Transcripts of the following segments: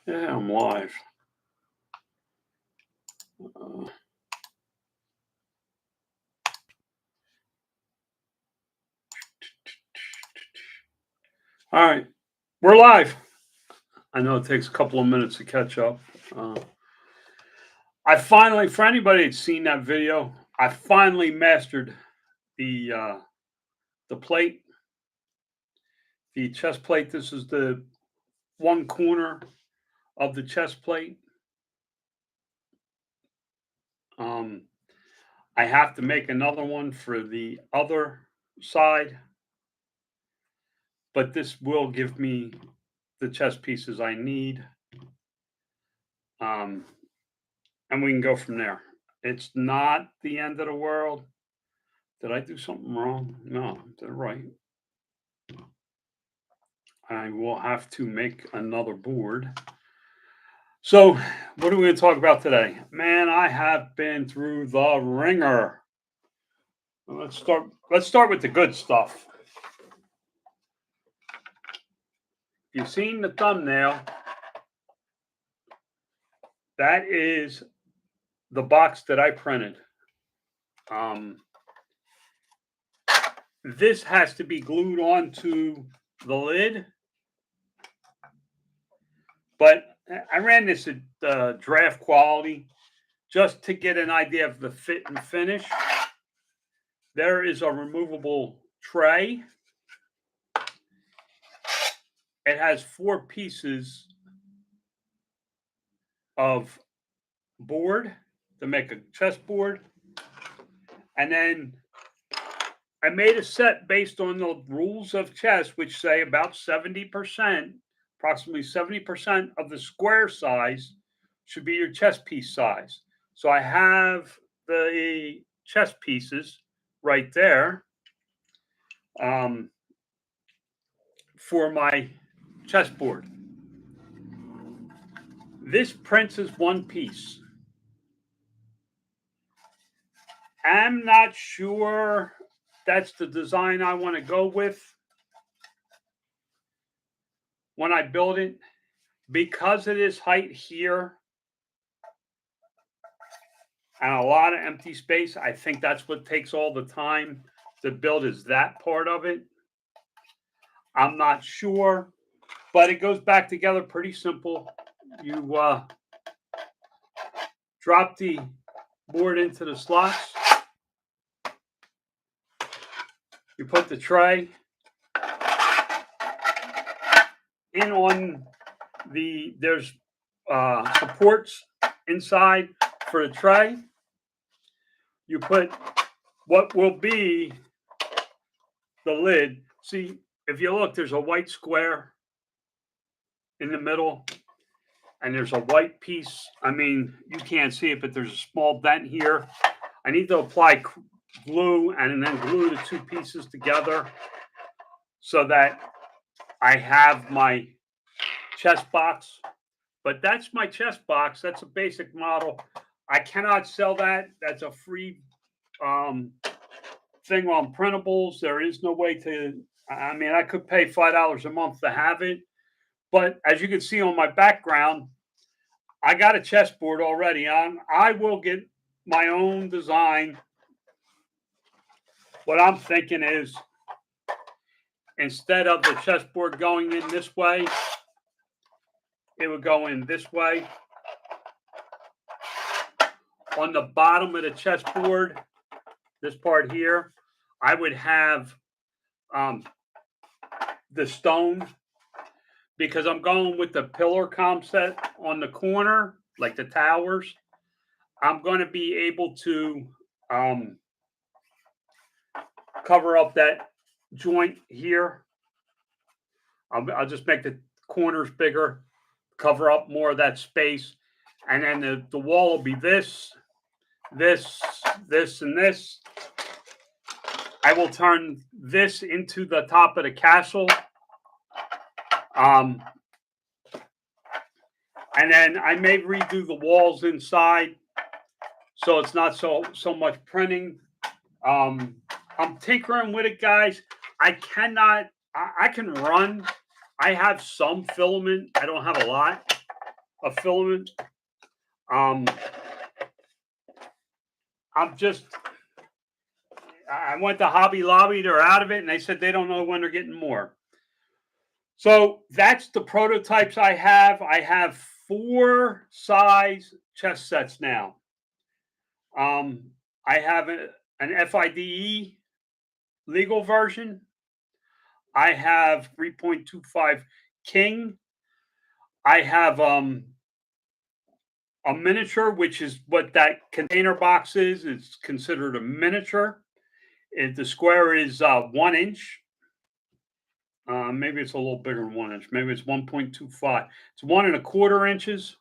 Yeah, I'm live. Uh, all right, we're live. I know it takes a couple of minutes to catch up. Uh, I finally, for anybody that's seen that video, I finally mastered the uh, the plate, the chest plate. This is the one corner of the chest plate. Um, I have to make another one for the other side, but this will give me the chest pieces I need. Um, and we can go from there. It's not the end of the world. Did I do something wrong? No, I did it right. I will have to make another board. So, what are we going to talk about today? Man, I have been through the ringer. Let's start. Let's start with the good stuff. You've seen the thumbnail. That is the box that I printed. This has to be glued onto the lid, but I ran this at draft quality just to get an idea of the fit and finish. There is a removable tray. It has 4 pieces of board to make a chessboard. And then I made a set based on the rules of chess, which say about 70%, approximately 70% of the square size should be your chess piece size. So I have the chess pieces right there for my chessboard. This prints as one piece. I'm not sure that's the design I want to go with when I build it. Because it is height here and a lot of empty space, I think that's what takes all the time to build is that part of it. I'm not sure, but it goes back together pretty simple. You drop the board into the slots. You put the tray in on there's supports inside for the tray. You put what will be the lid. See, if you look, there's a white square in the middle, and there's a white piece. I mean, you can't see it, but there's a small vent here. I need to apply glue and then glue the 2 pieces together so that I have my chess box. But that's my chess box. That's a basic model. I cannot sell that. That's a free thing on printables. There is no way to, I mean, I could pay $5 a month to have it. But as you can see on my background, I got a chessboard already on. I will get my own design. What I'm thinking is instead of the chessboard going in this way, it would go in this way. On the bottom of the chessboard, this part here, I would have the stone, because I'm going with the pillar concept on the corner, like the towers. I'm going to be able to cover up that joint here. I'll just make the corners bigger, cover up more of that space. And then the wall will be this, and this. I will turn this into the top of the castle. And then I may redo the walls inside so it's not so much printing. I'm tinkering with it, guys. I can run. I have some filament. I don't have a lot. of filament. Um, I went to Hobby Lobby, they're out of it, and they said they don't know when they're getting more. So that's the prototypes I have. I have 4 size chess sets now. I have an FIDE legal version. I have 3.25 King. I have a miniature, which is what that container box is. It's considered a miniature. The square is 1 inch. Maybe it's a little bigger than 1 inch. Maybe it's 1.25. It's 1.25 inches.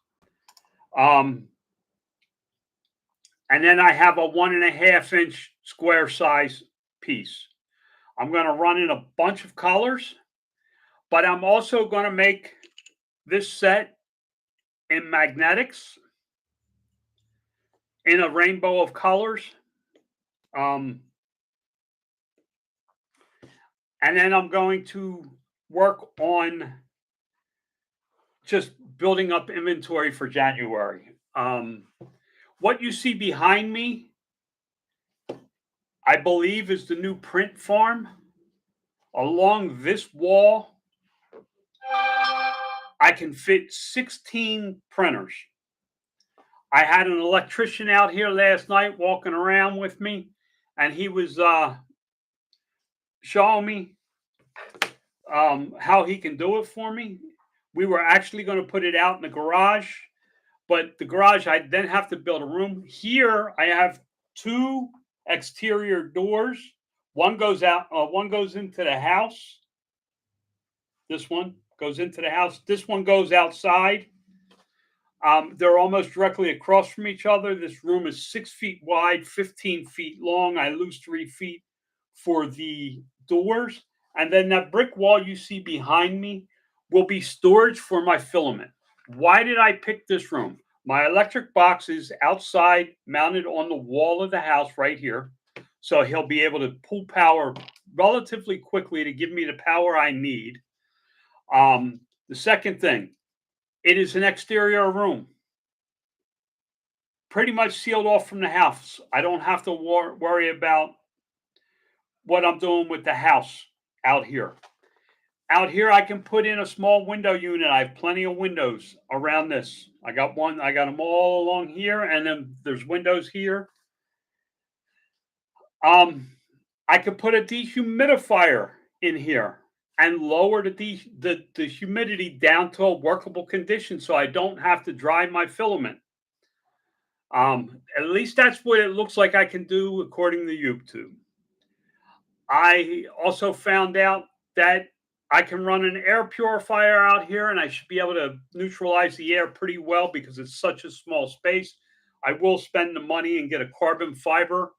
And then I have a 1.5 inch square size piece. I'm going to run in a bunch of colors, but I'm also going to make this set in magnetics in a rainbow of colors. And then I'm going to work on just building up inventory for January. What you see behind me, I believe, is the new print farm. Along this wall, I can fit 16 printers. I had an electrician out here last night walking around with me, and he was showing me how he can do it for me. We were actually going to put it out in the garage, but the garage, I then have to build a room. Here, I have 2 exterior doors. One goes out, one goes into the house. This one goes into the house. This one goes outside. They're almost directly across from each other. This room is 6 feet wide, 15 feet long. I lose 3 feet for the doors. And then that brick wall you see behind me will be storage for my filament. Why did I pick this room? My electric box is outside, mounted on the wall of the house right here. So he'll be able to pull power relatively quickly to give me the power I need. The second thing, it is an exterior room, pretty much sealed off from the house. I don't have to worry about what I'm doing with the house out here. Out here, I can put in a small window unit. I have plenty of windows around this. I got them all along here, and then there's windows here. I could put a dehumidifier in here and lower the humidity down to a workable condition so I don't have to dry my filament. At least that's what it looks like I can do according to YouTube. I also found out that I can run an air purifier out here, and I should be able to neutralize the air pretty well because it's such a small space. I will spend the money and get a carbon filter.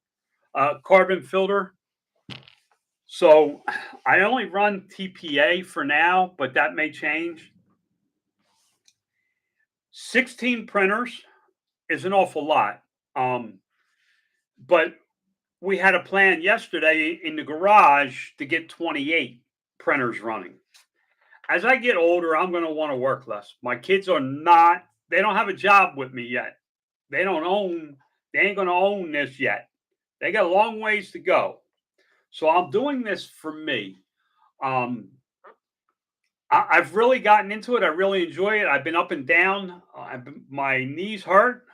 So I only run TPA for now, but that may change. 16 printers is an awful lot. But we had a plan yesterday in the garage to get 28 printers running. As I get older, I'm going to want to work less. My kids they don't have a job with me yet. They ain't going to own this yet. They got a long ways to go. So I'm doing this for me. I've really gotten into it. I really enjoy it. I've been up and down. My knees hurt.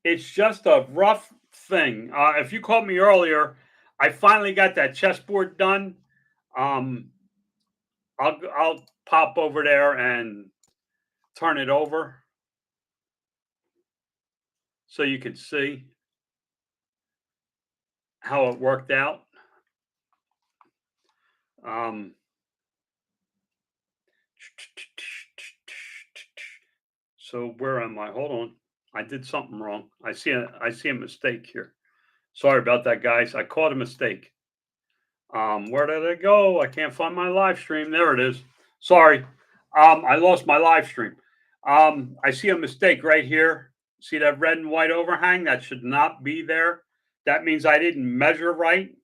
It's just a rough thing. If you called me earlier, I finally got that chessboard done. I'll pop over there and turn it over so you can see how it worked out. So where am I? Hold on. I did something wrong. I see a mistake here. Sorry about that, guys. I caught a mistake. Where did it go? I can't find my live stream. There it is. Sorry. I lost my live stream. I see a mistake right here. See that red and white overhang? That should not be there. That means I didn't measure right.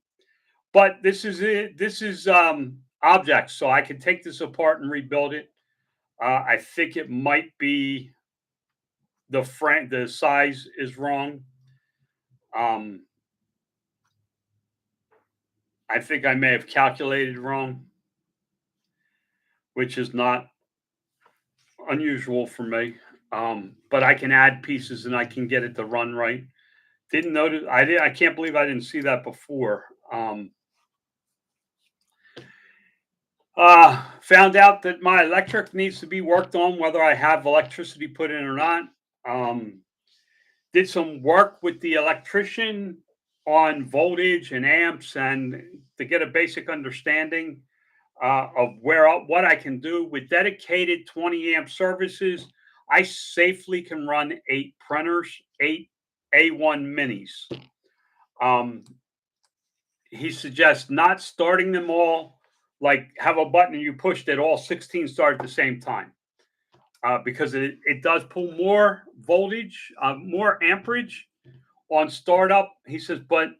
But this is it. This is objects, so I can take this apart and rebuild it. I think it might be the size is wrong. Um, I think I may have calculated wrong, which is not unusual for me. But I can add pieces and I can get it to run right. Didn't notice. I did. I can't believe I didn't see that before. Found out that my electric needs to be worked on, whether I have electricity put in or not. Um, did some work with the electrician on voltage and amps, and to get a basic understanding of where what I can do with dedicated 20 amp services. I safely can run 8 printers, 8 A1 minis. Um, he suggests not starting them all, like have a button and you push that all 16 start at the same time, because it does pull more voltage, more amperage on startup. He says, but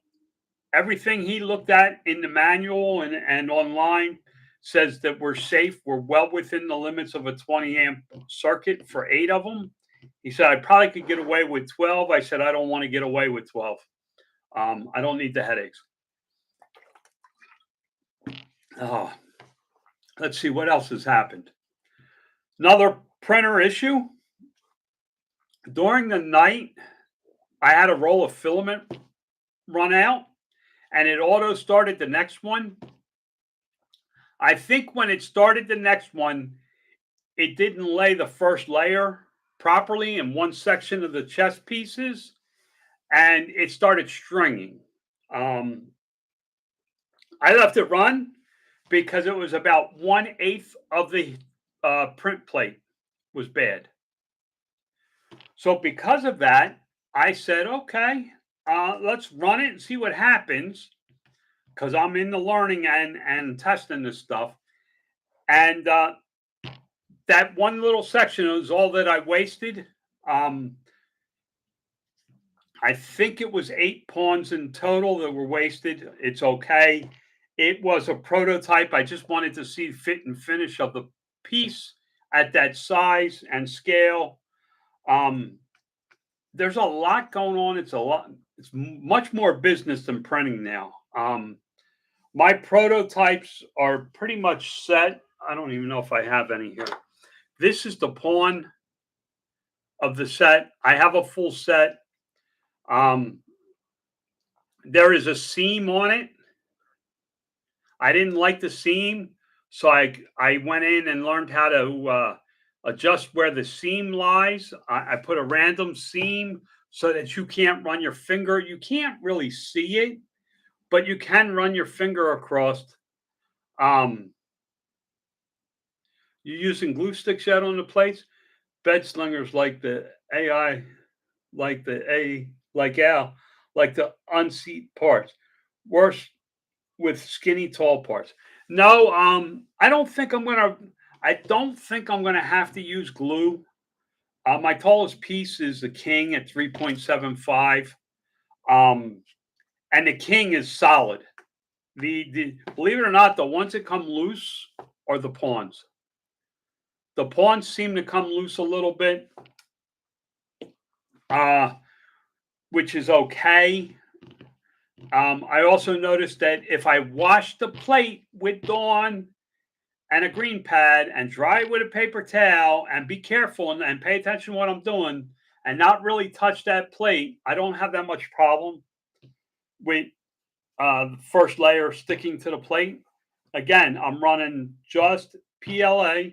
everything he looked at in the manual and online says that we're safe. We're well within the limits of a 20 amp circuit for 8 of them. He said, I probably could get away with 12. I said, I don't want to get away with 12. I don't need the headaches. Oh, let's see what else has happened. Another printer issue. During the night, I had a roll of filament run out and it auto started the next one. I think when it started the next one, it didn't lay the first layer properly in one section of the chest pieces and it started stringing. Um, I left it run because it was about 1/8 of the print plate was bad. So because of that, I said, okay, let's run it and see what happens because I'm in the learning and testing this stuff. And that one little section was all that I wasted. Um, I think it was 8 pawns in total that were wasted. It's okay. It was a prototype. I just wanted to see fit and finish of the piece at that size and scale. Um, there's a lot going on. It's a lot. It's much more business than printing now. My prototypes are pretty much set. I don't even know if I have any here. This is the pawn of the set. I have a full set. Um, there is a seam on it. I didn't like the seam, so I went in and learned how to adjust where the seam lies. I put a random seam so that you can't run your finger. You can't really see it, but you can run your finger across. Um, you're using glue sticks yet on the plates? Bed slingers like the AI, like the A, like Al, like the unseat parts. Worse with skinny tall parts. No, I don't think I'm gonna. I don't think I'm gonna have to use glue. My tallest piece is the King at 3.75, and the King is solid. The believe it or not, the ones that come loose are the pawns. The pawns seem to come loose a little bit, uh, which is okay. I also noticed that if I wash the plate with Dawn and a green pad and dry it with a paper towel and be careful and pay attention to what I'm doing and not really touch that plate, I don't have that much problem with the first layer sticking to the plate. Again, I'm running just PLA.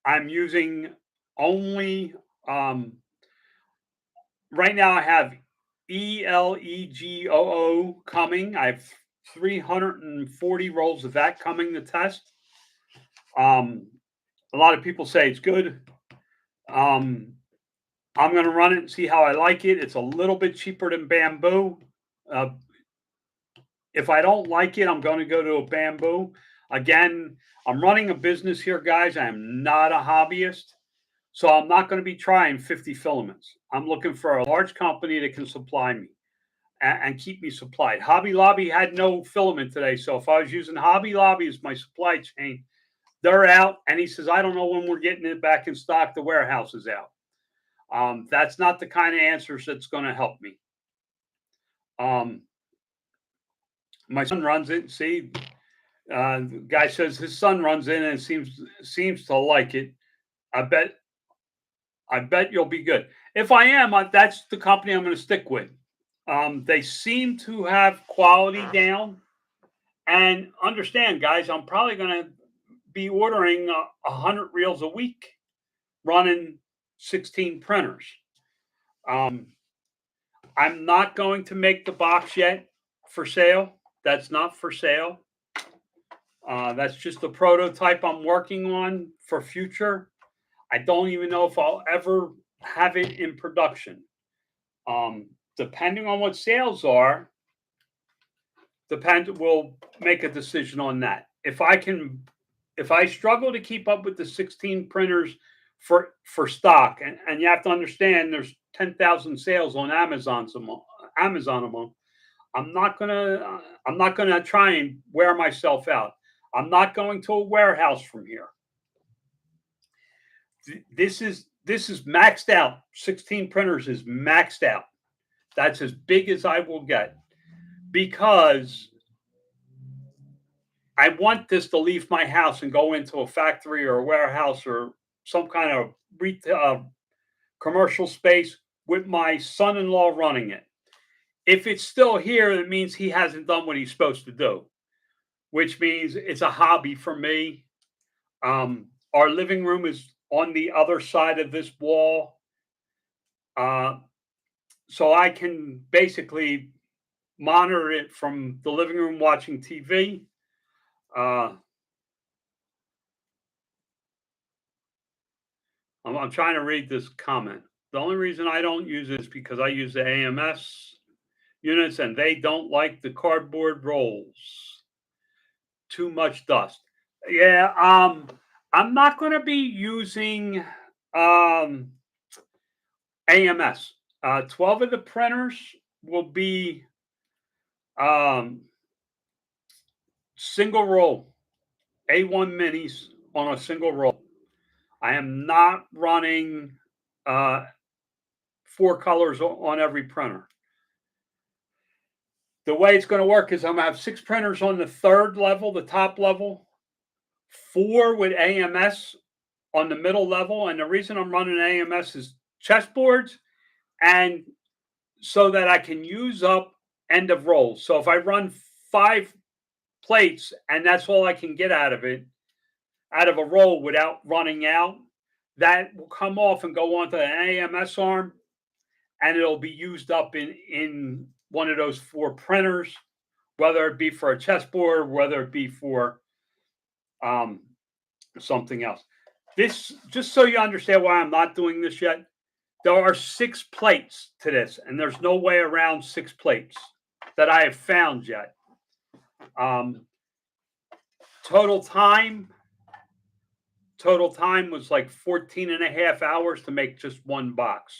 I'm using only, right now I have ELEGOO coming. I have 340 rolls of that coming to test. A lot of people say it's good. I'm going to run it and see how I like it. It's a little bit cheaper than bamboo. Uh, if I don't like it, I'm going to go to a bamboo. Again, I'm running a business here, guys. I am not a hobbyist. So I'm not going to be trying 50 filaments. I'm looking for a large company that can supply me and keep me supplied. Hobby Lobby had no filament today. So if I was using Hobby Lobby as my supply chain, they're out. And he says, I don't know when we're getting it back in stock. The warehouse is out. That's not the kind of answers that's going to help me. My son runs it. See, the guy says his son runs in and seems to like it. I bet you'll be good. If I am, that's the company I'm going to stick with. They seem to have quality down. And understand, guys, I'm probably going to be ordering 100 reels a week, running 16 printers. I'm not going to make the box yet for sale. That's not for sale. That's just a prototype I'm working on for future. I don't even know if I'll ever have it in production. Depending on what sales are, we'll make a decision on that. If I struggle to keep up with the 16 printers for stock, and you have to understand there's 10,000 sales on Amazon a month. I'm not gonna try and wear myself out. I'm not going to a warehouse from here. This is maxed out. 16 printers is maxed out. That's as big as I will get, because I want this to leave my house and go into a factory or a warehouse or some kind of retail commercial space with my son-in-law running it. If it's still here, it means he hasn't done what he's supposed to do, which means it's a hobby for me. Our living room is on the other side of this wall. So I can basically monitor it from the living room watching TV. I'm trying to read this comment. The only reason I don't use it is because I use the AMS units and they don't like the cardboard rolls. Too much dust. Yeah, I'm not going to be using AMS. 12 of the printers will be single roll, A1 minis on a single roll. I am not running 4 colors on every printer. The way it's going to work is I'm going to have 6 printers on the third level, the top level, 4 with AMS on the middle level. And the reason I'm running AMS is chessboards and so that I can use up end of rolls. So if I run 5 plates and that's all I can get out of a roll without running out, that will come off and go onto an AMS arm and it'll be used up in one of those 4 printers, whether it be for a chessboard, whether it be for something else. This, just so you understand why I'm not doing this yet, there are 6 plates to this, and there's no way around 6 plates that I have found yet. Total time was like 14 and a half hours to make just one box.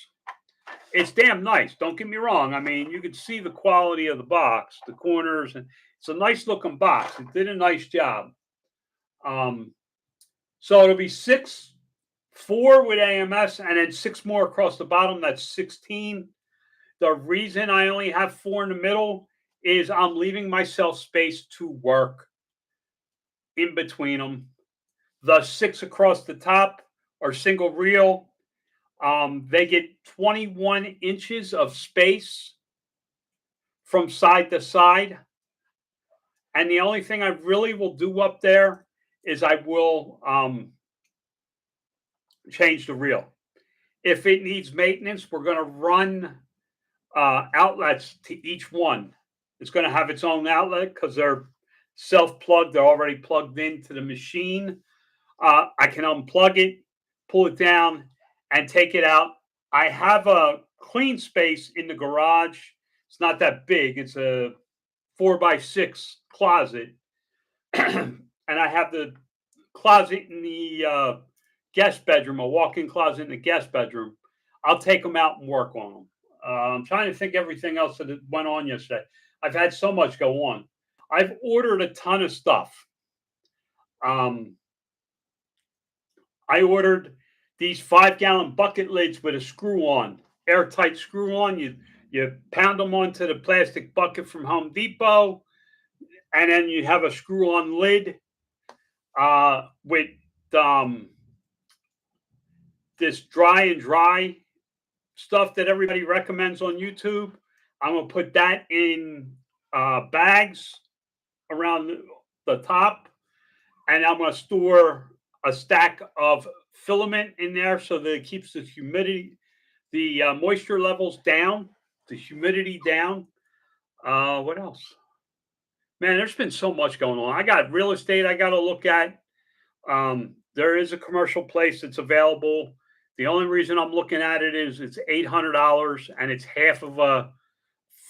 It's damn nice. Don't get me wrong. I mean, you can see the quality of the box, the corners, and it's a nice looking box. It did a nice job. So it'll be 6, 4 with AMS, and then 6 more across the bottom. That's 16. The reason I only have 4 in the middle is I'm leaving myself space to work in between them. The 6 across the top are single reel. They get 21 inches of space from side to side. And the only thing I really will do up there is I will change the reel. If it needs maintenance, we're going to run outlets to each one. It's going to have its own outlet because they're self-plugged. They're already plugged into the machine. I can unplug it, pull it down, and take it out. I have a clean space in the garage. It's not that big. It's a 4x6 closet. And I have the closet in the guest bedroom, a walk-in closet in the guest bedroom. I'll take them out and work on them. I'm trying to think everything else that went on yesterday. I've had so much go on. I've ordered a ton of stuff. I ordered these 5-gallon bucket lids with a screw on, airtight screw on. You pound them onto the plastic bucket from Home Depot, and then you have a screw on lid with um, this dry stuff that everybody recommends on YouTube. I'm gonna put that in bags around the top, and I'm gonna store a stack of filament in there so that it keeps the humidity, the moisture levels down, the humidity down. What else? Man, there's been so much going on. I got real estate I got to look at. There is a commercial place that's available. The only reason I'm looking at it is it's $800 and it's half of a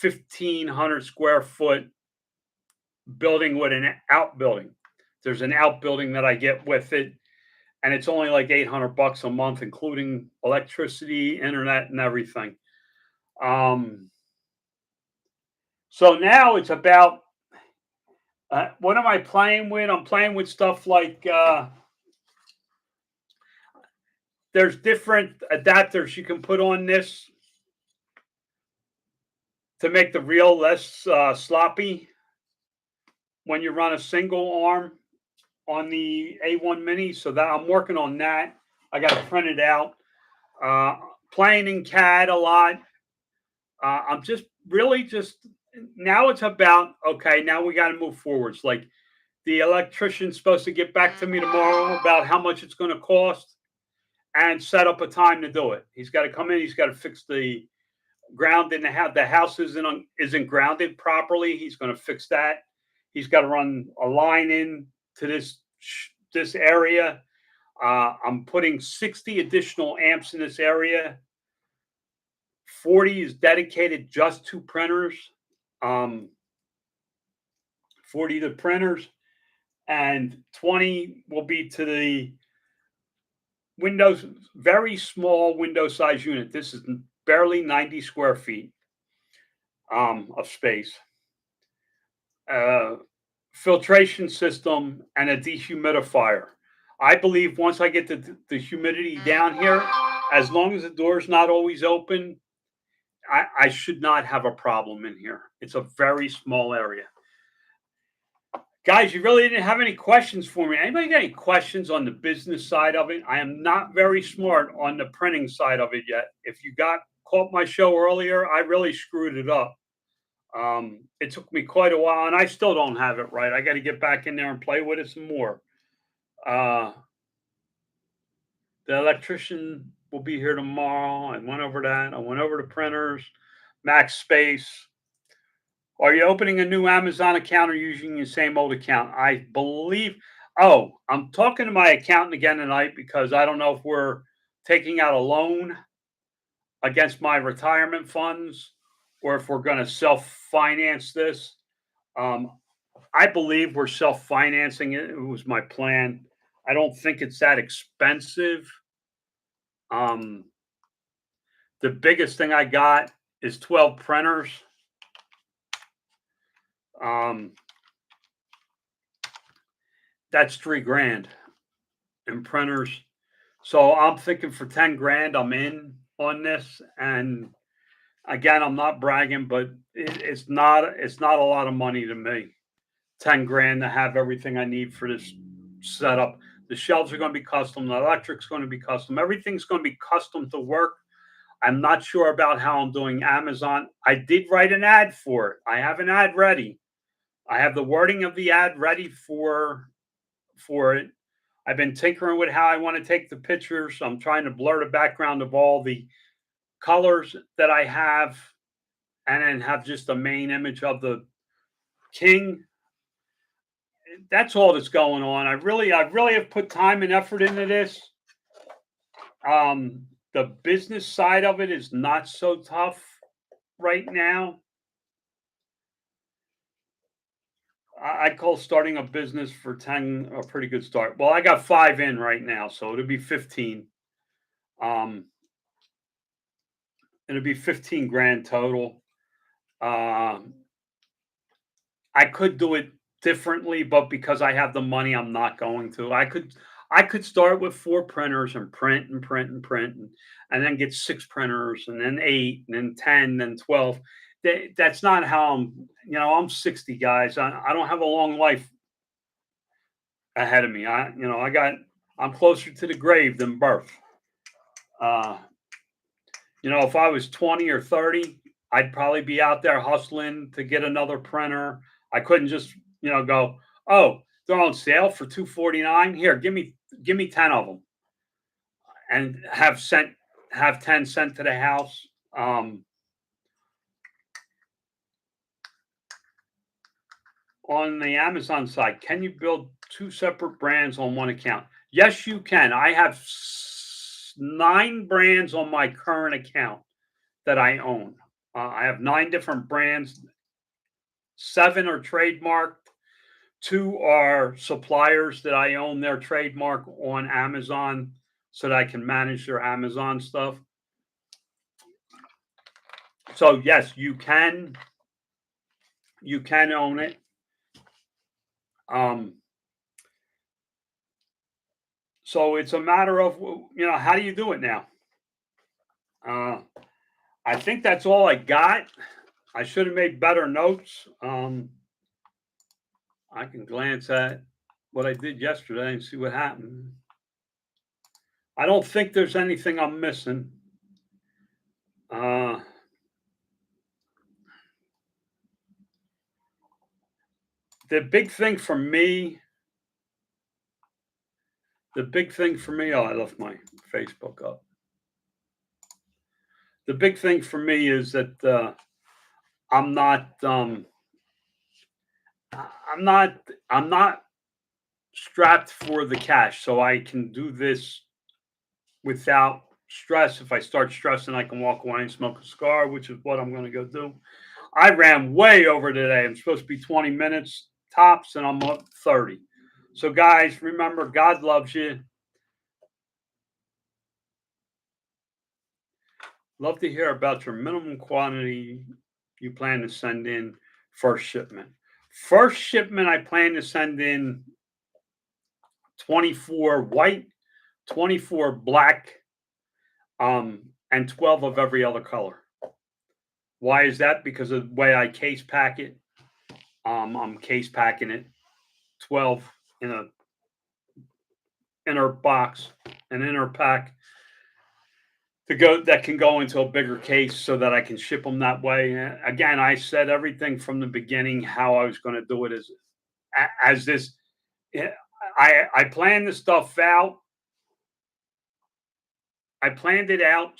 1,500 square foot building with an outbuilding. There's an outbuilding that I get with it, and it's only like $800 a month, including electricity, internet, and everything. Um, so now it's about what am I playing with? I'm playing with stuff like there's different adapters you can put on this to make the reel less sloppy when you run a single arm on the A1 Mini. So that I'm working on that. I got to print it out. Uh, Playing in CAD a lot. I'm just really just now it's about okay. Now we got to move forwards. Like the electrician's supposed to get back to me tomorrow about how much it's going to cost and set up a time to do it. He's got to come in. He's got to fix the ground in the house. The house isn't grounded properly. He's going to fix that. He's got to run a line in to this area. I'm putting 60 additional amps in this area. 40 is dedicated just to printers. 40 to printers, and 20 will be to the Windows, very small window size unit. This is barely 90 square feet of space. Filtration system and a dehumidifier. I believe once I get the humidity down here, as long as the door's not always open, I should not have a problem in here. It's a very small area. Guys, you really didn't have any questions for me. Anybody got any questions on the business side of it? I am not very smart on the printing side of it yet. If you caught my show earlier, I really screwed it up. It took me quite a while, and I still don't have it right. I got to get back in there and play with it some more. The electrician will be here tomorrow. I went over that. I went over to printers, max space. Are you opening a new Amazon account or using your same old account? I believe. Oh, I'm talking to my accountant again tonight because I don't know if we're taking out a loan against my retirement funds or if we're going to self-finance this. I believe we're self-financing it. It was my plan. I don't think it's that expensive. The biggest thing I got is 12 printers. That's $3,000 in printers. So I'm thinking for 10 grand, I'm in on this. And again, I'm not bragging, but it's not a lot of money to me. 10 grand to have everything I need for this setup. The shelves are going to be custom. The electric's going to be custom. Everything's going to be custom to work. I'm not sure about how I'm doing Amazon. I did write an ad for it. I have an ad ready. I have the wording of the ad ready for it. I've been tinkering with how I want to take the pictures. I'm trying to blur the background of all the colors that I have and then have just the main image of the king. That's all that's going on. I really have put time and effort into this. The business side of it is not so tough right now. I'd call starting a business for 10 a pretty good start. Well, I got 5 in right now, so it'll be 15. It'll be 15 grand total. I could do it differently, but because I have the money, I'm not going to. I could start with 4 printers and print and print and print and then get 6 printers and then 8 and then 10 and 12. That's not how I'm 60, guys. I don't have a long life ahead of me. I'm closer to the grave than birth. Uh, if I was 20 or 30, I'd probably be out there hustling to get another printer. I couldn't just, go, oh, they're on sale for 249. Here, give me 10 of them and have 10 sent to the house. On the Amazon side, can you build two separate brands on one account? Yes, you can. I have 9 brands on my current account that I own. I have 9 different brands. 7 are trademarked. 2 are suppliers that I own their trademark on Amazon so that I can manage their Amazon stuff. So yes, you can own it. So it's a matter of how do you do it now? I think that's all I got. I should have made better notes. I can glance at what I did yesterday and see what happened. I don't think there's anything I'm missing. Uh, the big thing for me, oh, I left my Facebook up. The big thing for me is that I'm not, I'm not strapped for the cash, so I can do this without stress. If I start stressing, I can walk away and smoke a cigar, which is what I'm going to go do. I ran way over today. I'm supposed to be 20 minutes tops, and I'm up 30. So, guys, remember, God loves you. Love to hear about your minimum quantity you plan to send in first shipment. First shipment, I plan to send in 24 white, 24 black, and 12 of every other color. Why is that? Because of the way I case pack it. I'm case packing it 12 in a inner box, an inner pack that can go into a bigger case so that I can ship them that way. Again, I said everything from the beginning how I was going to do it as this. I planned the stuff out. I planned it out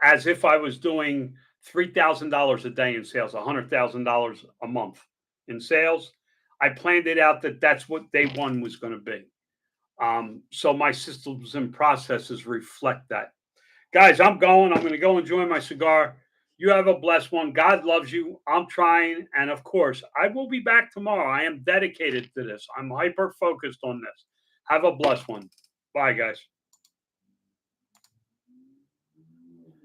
as if I was doing $3,000 a day in sales, $100,000 a month in sales. I planned it out that that's what day one was going to be. So my systems and processes reflect that. Guys, I'm going. I'm going to go enjoy my cigar. You have a blessed one. God loves you. I'm trying. And of course, I will be back tomorrow. I am dedicated to this. I'm hyper focused on this. Have a blessed one. Bye, guys.